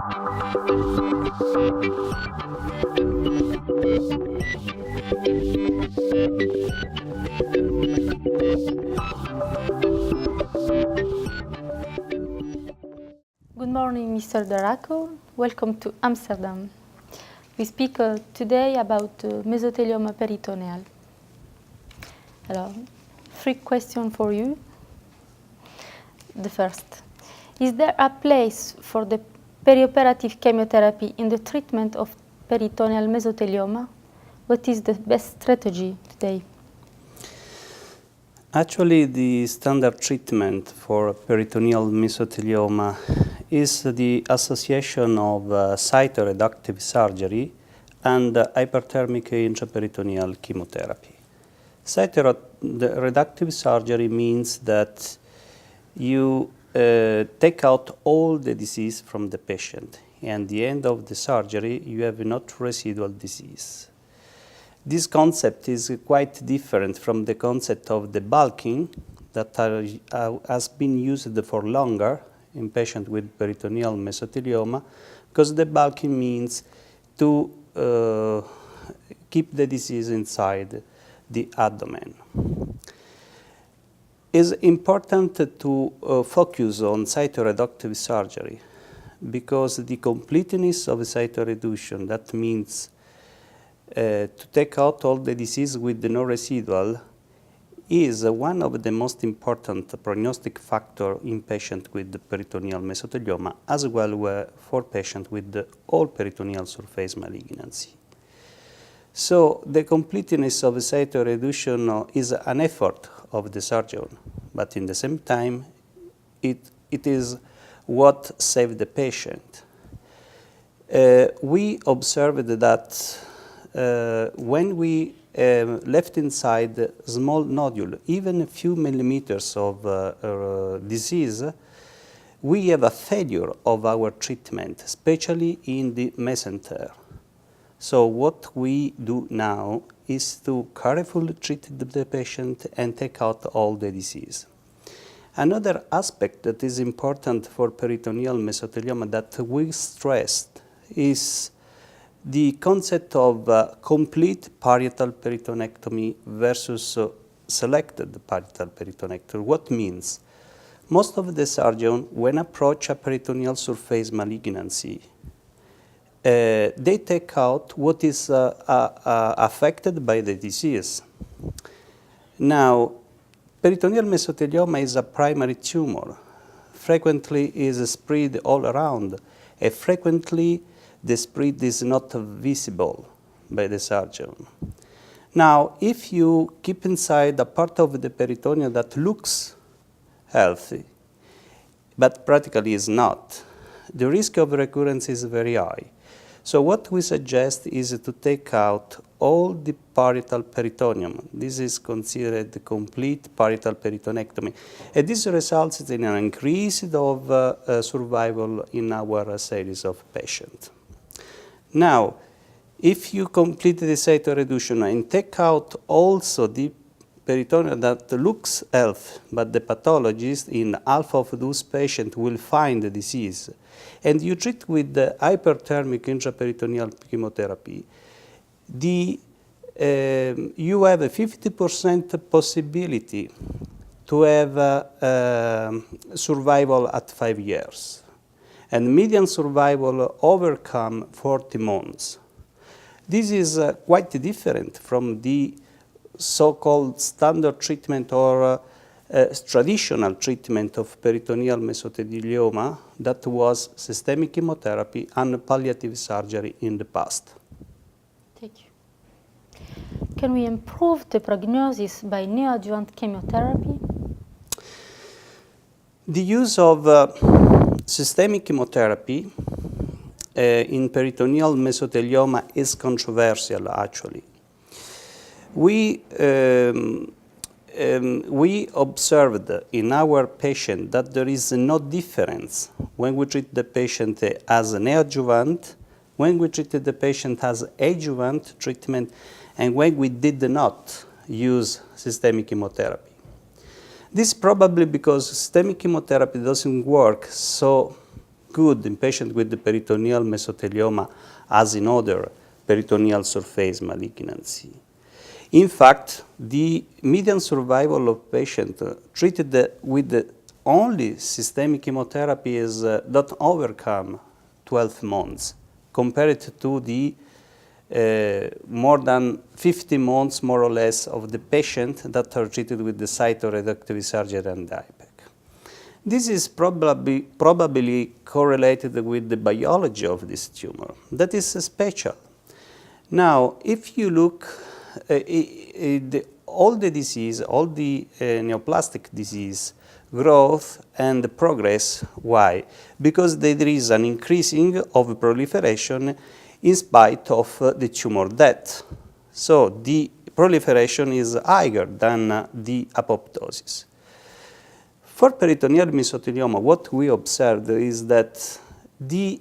Good morning, Mr. Daraco. Welcome to Amsterdam. We speak today about mesothelioma peritoneal. Alors, 3 questions for you. The first, is there a place for the perioperative chemotherapy in the treatment of peritoneal mesothelioma? What is the best strategy today? Actually, the standard treatment for peritoneal mesothelioma is the association of cytoreductive surgery and hyperthermic intraperitoneal chemotherapy. Cytoreductive surgery means that you take out all the disease from the patient, and at the end of the surgery you have not residual disease. This concept is quite different from the concept of the bulking that has been used for longer in patients with peritoneal mesothelioma, because the bulking means to keep the disease inside the abdomen. It's important to focus on cytoreductive surgery because the completeness of cytoreduction, that means to take out all the disease with no residual, is one of the most important prognostic factors in patients with peritoneal mesothelioma, as well for patients with all peritoneal surface malignancy. So the completeness of cytoreduction is an effort of the surgeon, but in the same time, it is what saved the patient. We observed that when we left inside a small nodule, even a few millimeters of disease, we have a failure of our treatment, especially in the mesentery. So what we do now is to carefully treat the patient and take out all the disease. Another aspect that is important for peritoneal mesothelioma that we stressed is the concept of complete parietal peritonectomy versus selected parietal peritonectomy. What means? Most of the surgeons, when approach a peritoneal surface malignancy, they take out what is affected by the disease. Now, peritoneal mesothelioma is a primary tumor. Frequently is spread all around, and frequently the spread is not visible by the surgeon. Now, if you keep inside a part of the peritoneum that looks healthy, but practically is not, the risk of recurrence is very high. So what we suggest is to take out all the parietal peritoneum. This is considered the complete parietal peritonectomy. And this results in an increase of survival in our series of patients. Now, if you complete the cytoreduction and take out also the peritoneum that looks healthy, but the pathologist in half of those patients will find the disease, and you treat with the hyperthermic intraperitoneal chemotherapy, you have a 50% possibility to have survival at 5 years. And median survival overcome 40 months. This is quite different from the so-called standard treatment or traditional treatment of peritoneal mesothelioma that was systemic chemotherapy and palliative surgery in the past. Thank you. Can we improve the prognosis by neoadjuvant chemotherapy? The use of systemic chemotherapy in peritoneal mesothelioma is controversial, actually. We observed in our patient that there is no difference when we treat the patient as an neoadjuvant, when we treated the patient as adjuvant treatment, and when we did not use systemic chemotherapy. This is probably because systemic chemotherapy doesn't work so good in patients with the peritoneal mesothelioma as in other peritoneal surface malignancy. In fact, the median survival of patients treated with the only systemic chemotherapy is not overcome 12 months, compared to the more than 50 months, more or less, of the patient that are treated with the cytoreductive surgery and IPEC. This is probably correlated with the biology of this tumor. That is special. Now, if you look all the disease, all the neoplastic disease, growth and progress, why? Because there is an increasing of proliferation in spite of the tumor death. So the proliferation is higher than the apoptosis. For peritoneal mesothelioma, what we observed is that the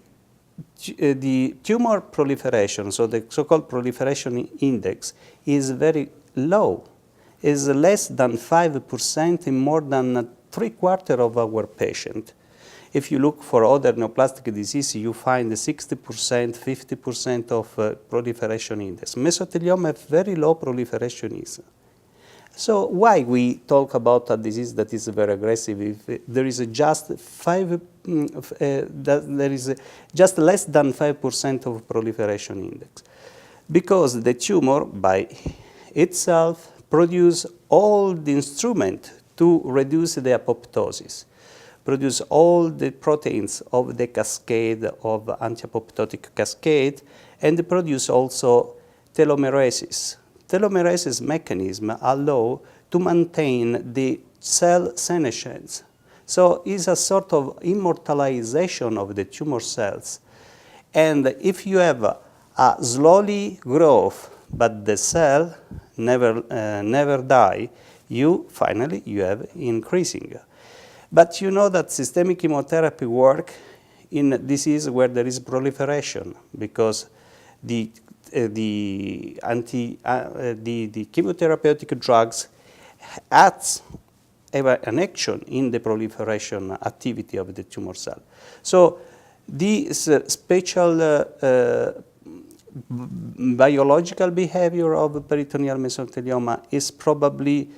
tumor proliferation, so the so-called proliferation index, is very low, is less than 5% in more than 3/4 of our patients. If you look for other neoplastic disease, you find 60%, 50% of proliferation index. Mesothelioma have very low proliferation index. So why we talk about a disease that is very aggressive if there is just just less than 5% of proliferation index? Because the tumor by itself produces all the instrument to reduce the apoptosis, produce all the proteins of the cascade of anti-apoptotic cascade, and produce also telomeresis. Telomeresis mechanism allow to maintain the cell senescence. So it's a sort of immortalization of the tumor cells. And if you have a slowly growth, but the cell never die, you have increasing. But you know that systemic chemotherapy work in disease where there is proliferation, because the chemotherapeutic drugs have an action in the proliferation activity of the tumor cell. So this special biological behavior of peritoneal mesothelioma is probably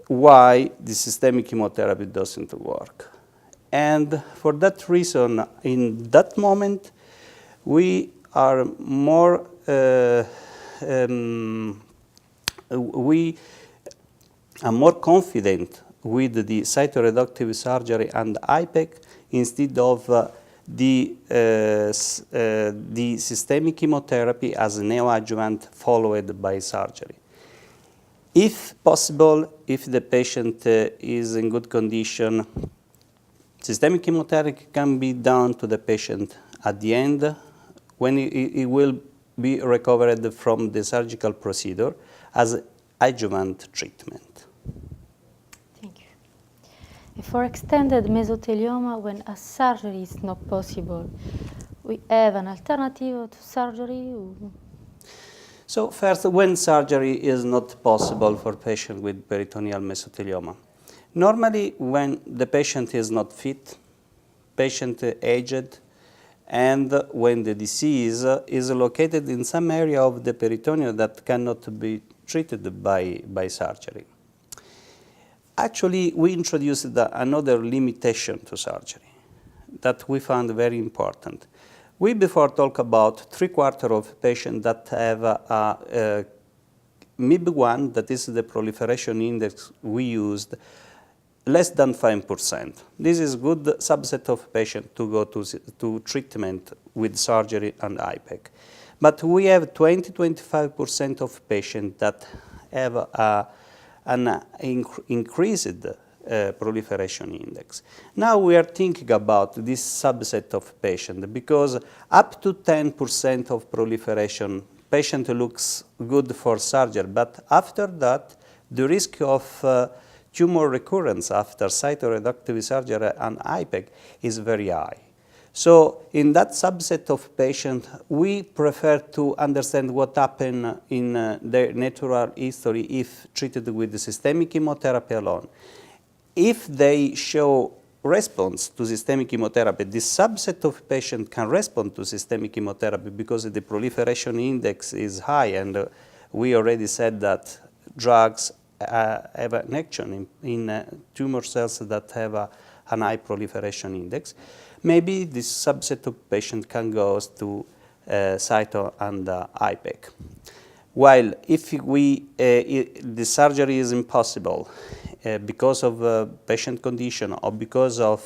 why the systemic chemotherapy doesn't work. And for that reason, in that moment, we are more confident with the cytoreductive surgery and IPEC instead of the systemic chemotherapy as neoadjuvant followed by surgery. If possible, if the patient is in good condition, systemic chemotherapy can be done to the patient at the end when he will be recovered from the surgical procedure as adjuvant treatment. Thank you. For extended mesothelioma, when a surgery is not possible, we have an alternative to surgery? So first, when surgery is not possible for patients with peritoneal mesothelioma, normally when the patient is not fit, patient aged, and when the disease is located in some area of the peritoneum that cannot be treated by surgery. Actually, we introduced another limitation to surgery that we found very important. We before talk about 3/4 of patients that have a MIB1, that is the proliferation index we used, less than 5%. This is a good subset of patients to go to treatment with surgery and IPEC. But we have 20-25% of patients that have an increased proliferation index. Now we are thinking about this subset of patients because up to 10% of proliferation, patient looks good for surgery, but after that, the risk of tumor recurrence after cytoreductive surgery and IPEC is very high. So in that subset of patients, we prefer to understand what happened in their natural history if treated with the systemic chemotherapy alone. If they show response to systemic chemotherapy, this subset of patients can respond to systemic chemotherapy because the proliferation index is high, and we already said that drugs have an action in tumor cells that have an high proliferation index. Maybe this subset of patients can go to cyto and IPEC. While if the surgery is impossible because of patient condition or because of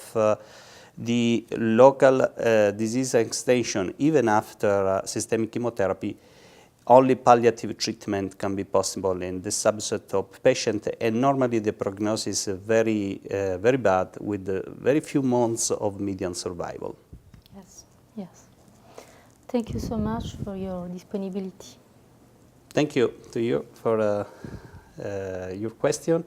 the local disease extension, even after systemic chemotherapy, only palliative treatment can be possible in this subset of patients, and normally the prognosis is very bad, with very few months of median survival. Yes, yes. Thank you so much for your disponibility. Thank you to you for your question.